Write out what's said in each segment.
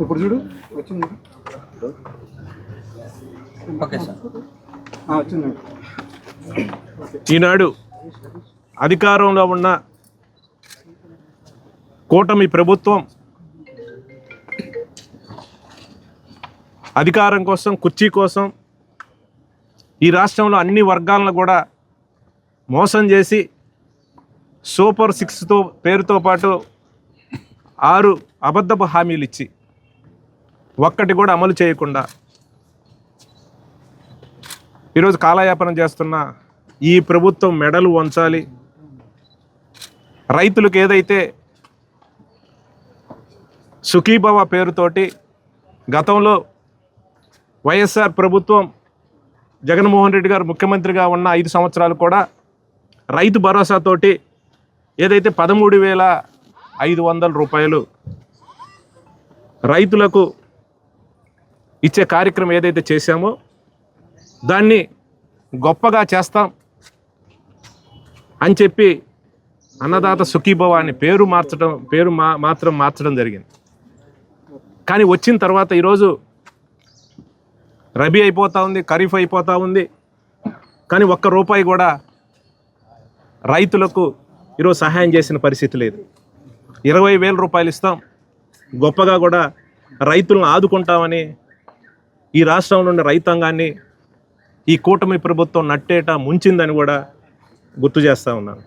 ఇప్పుడు చూడు వచ్చింది. Okay sir. వచ్చిందండి. ఈనాడు అధికారంలో ఉన్న కూటమి ప్రభుత్వం అధికారం కోసం, కుర్చీ కోసం ఈ రాష్ట్రంలో అన్ని వర్గాలను కూడా మోసం చేసి సూపర్ 6 పేరుతో పాటు 6 అబద్ధపు హామీలు ఇచ్చి ఒక్కటి కూడా అమలు చేయకుండా ఈరోజు కాలయాపన చేస్తున్న ఈ ప్రభుత్వం మెడలు వంచాలి. రైతులకు ఏదైతే సుఖీభవ పేరుతోటి గతంలో వైఎస్ఆర్ ప్రభుత్వం జగన్మోహన్ రెడ్డి గారు ముఖ్యమంత్రిగా ఉన్న 5 సంవత్సరాలు కూడా రైతు భరోసాతోటి ఏదైతే 13,500 రూపాయలు రైతులకు ఇచ్చే కార్యక్రమం ఏదైతే చేశామో దాన్ని గొప్పగా చేస్తాం అని చెప్పి అన్నదాత సుఖీభవ అని పేరు మాత్రం మార్చడం జరిగింది. కానీ వచ్చిన తర్వాత ఈరోజు రబీ అయిపోతూ ఉంది, ఖరీఫ్ అయిపోతూ ఉంది, కానీ ఒక్క రూపాయి కూడా రైతులకు ఈరోజు సహాయం చేసిన పరిస్థితి లేదు. 20,000 రూపాయలు ఇస్తాం, గొప్పగా కూడా రైతులను ఆదుకుంటామని ఈ రాష్ట్రంలో ఉన్న రైతాంగాన్ని ఈ కూటమి ప్రభుత్వం నట్టేట ముంచిందని కూడా గుర్తు చేస్తూ ఉన్నాను.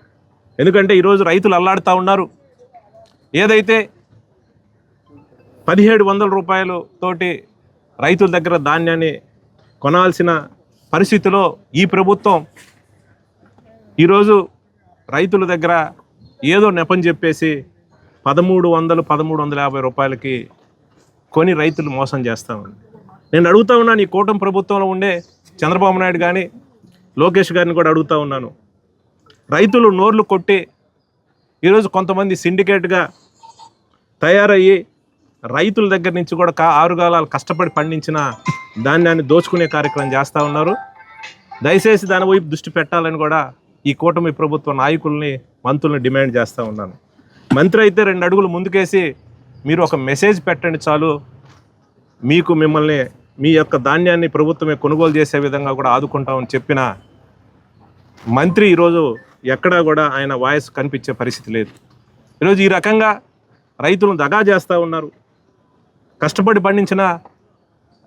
ఎందుకంటే ఈరోజు రైతులు అల్లాడుతూ ఉన్నారు. ఏదైతే 1,700 రూపాయలతోటి రైతుల దగ్గర ధాన్యాన్ని కొనాల్సిన పరిస్థితిలో ఈ ప్రభుత్వం ఈరోజు రైతుల దగ్గర ఏదో నెపం చెప్పేసి 1,350 రూపాయలకి కొని రైతులు మోసం చేస్తామని నేను అడుగుతూ ఉన్నాను. ఈ కూటమి ప్రభుత్వంలో ఉండే చంద్రబాబు నాయుడు కానీ లోకేష్ గారిని కూడా అడుగుతూ ఉన్నాను. రైతులు నోర్లు కొట్టి ఈరోజు కొంతమంది సిండికేట్గా తయారయ్యి రైతుల దగ్గర నుంచి కూడా 6 కాలాలు కష్టపడి పండించిన ధాన్యాన్ని దోచుకునే కార్యక్రమం చేస్తూ ఉన్నారు. దయచేసి దాని వైపు దృష్టి పెట్టాలని కూడా ఈ కూటమి ప్రభుత్వ నాయకుల్ని, మంత్రుల్ని డిమాండ్ చేస్తూ ఉన్నాను. మంత్రి అయితే 2 అడుగులు ముందుకేసి మీరు ఒక మెసేజ్ పెట్టండి చాలు, మిమ్మల్ని మీ యొక్క ధాన్యాన్ని ప్రభుత్వమే కొనుగోలు చేసే విధంగా కూడా ఆదుకుంటామని చెప్పిన మంత్రి ఈరోజు ఎక్కడా కూడా ఆయన వాయిస్ కనిపించే పరిస్థితి లేదు. ఈరోజు ఈ రకంగా రైతులను దగా చేస్తూ ఉన్నారు. కష్టపడి పండించిన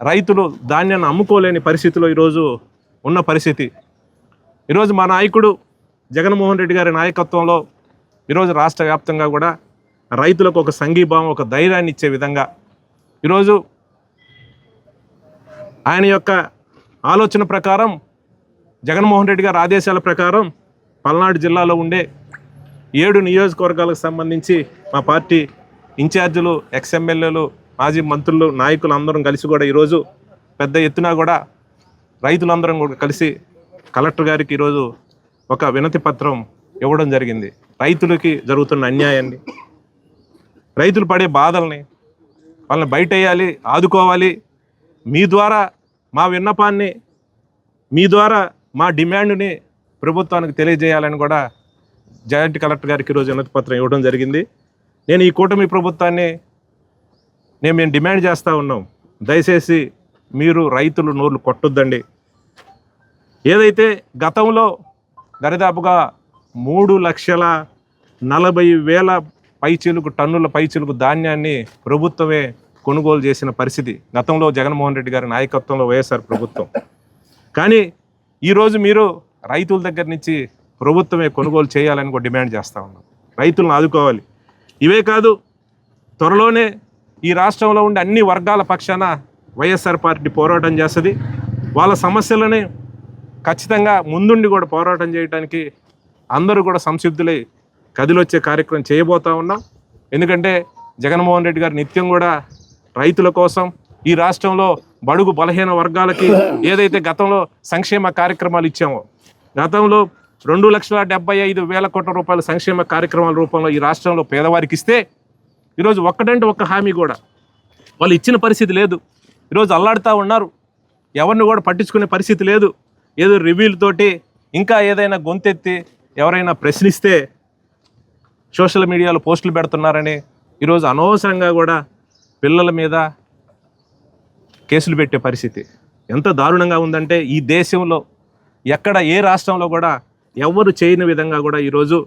రైతులు ధాన్యాన్ని అమ్ముకోలేని పరిస్థితిలో ఈరోజు ఉన్న పరిస్థితి. ఈరోజు మా నాయకుడు జగన్మోహన్ రెడ్డి గారి నాయకత్వంలో ఈరోజు రాష్ట్ర వ్యాప్తంగా కూడా రైతులకు ఒక సంఘీభావం, ఒక ధైర్యాన్ని ఇచ్చే విధంగా ఈరోజు ఆయన యొక్క ఆలోచన ప్రకారం, జగన్మోహన్ రెడ్డి గారి ఆదేశాల ప్రకారం పల్నాడు జిల్లాలో ఉండే 7 నియోజకవర్గాలకు సంబంధించి మా పార్టీ ఇన్ఛార్జీలు, ఎక్స్ఎమ్మెల్యేలు, మాజీ మంత్రులు, నాయకులు అందరం కలిసి కూడా ఈరోజు పెద్ద ఎత్తున కూడా రైతులందరం కూడా కలిసి కలెక్టర్ గారికి ఈరోజు ఒక వినతి పత్రం ఇవ్వడం జరిగింది. రైతులకి జరుగుతున్న అన్యాయాన్ని, రైతులు పడే బాధల్ని వాళ్ళని బయటేయాలి, ఆదుకోవాలి. మీ ద్వారా మా విన్నపాన్ని, మీ ద్వారా మా డిమాండ్ని ప్రభుత్వానికి తెలియజేయాలని కూడా జాయింట్ కలెక్టర్ గారికి ఈరోజు వినతి పత్రం ఇవ్వడం జరిగింది. నేను ఈ కూటమి ప్రభుత్వాన్ని మేము డిమాండ్ చేస్తూ ఉన్నాం, దయచేసి మీరు రైతులు నోర్లు కొట్టొద్దండి. ఏదైతే గతంలో దరిదాపుగా 3,40,000 టన్నుల పైచిలుకు ధాన్యాన్ని ప్రభుత్వమే కొనుగోలు చేసిన పరిస్థితి గతంలో జగన్మోహన్ రెడ్డి గారి నాయకత్వంలో వైఎస్ఆర్ ప్రభుత్వం. కానీ ఈరోజు మీరు రైతుల దగ్గర నుంచి ప్రభుత్వమే కొనుగోలు చేయాలని కూడా డిమాండ్ చేస్తూ ఉన్నాం. రైతులను ఆదుకోవాలి. ఇవే కాదు, త్వరలోనే ఈ రాష్ట్రంలో ఉండే అన్ని వర్గాల పక్షాన వైఎస్ఆర్ పార్టీ పోరాటం చేస్తుంది. వాళ్ళ సమస్యలని ఖచ్చితంగా ముందుండి కూడా పోరాటం చేయడానికి అందరూ కూడా సంసిద్ధులై కదిలొచ్చే కార్యక్రమం చేయబోతూ ఉన్నాం. ఎందుకంటే జగన్మోహన్ రెడ్డి గారు నిత్యం కూడా రైతుల కోసం, ఈ రాష్ట్రంలో బడుగు బలహీన వర్గాలకి ఏదైతే గతంలో సంక్షేమ కార్యక్రమాలు ఇచ్చామో, గతంలో 2,75,000 కోట్ల రూపాయల సంక్షేమ కార్యక్రమాల రూపంలో ఈ రాష్ట్రంలో పేదవారికి ఇస్తే ఈరోజు ఒక్కటంటే ఒక్క హామీ కూడా వాళ్ళు ఇచ్చిన పరిస్థితి లేదు. ఈరోజు అల్లాడుతూ ఉన్నారు. ఎవరిని కూడా పట్టించుకునే పరిస్థితి లేదు. ఏదో రివ్యూలతోటి ఇంకా ఏదైనా గొంతెత్తి ఎవరైనా ప్రశ్నిస్తే సోషల్ మీడియాలో పోస్టులు పెడుతున్నారని ఈరోజు అనవసరంగా కూడా పిల్లల మీద కేసులు పెట్టే పరిస్థితి ఎంత దారుణంగా ఉందంటే ఈ దేశంలో ఎక్కడ ఏ రాష్ట్రంలో కూడా ఎవ్వరు చేయని విధంగా కూడా ఈరోజు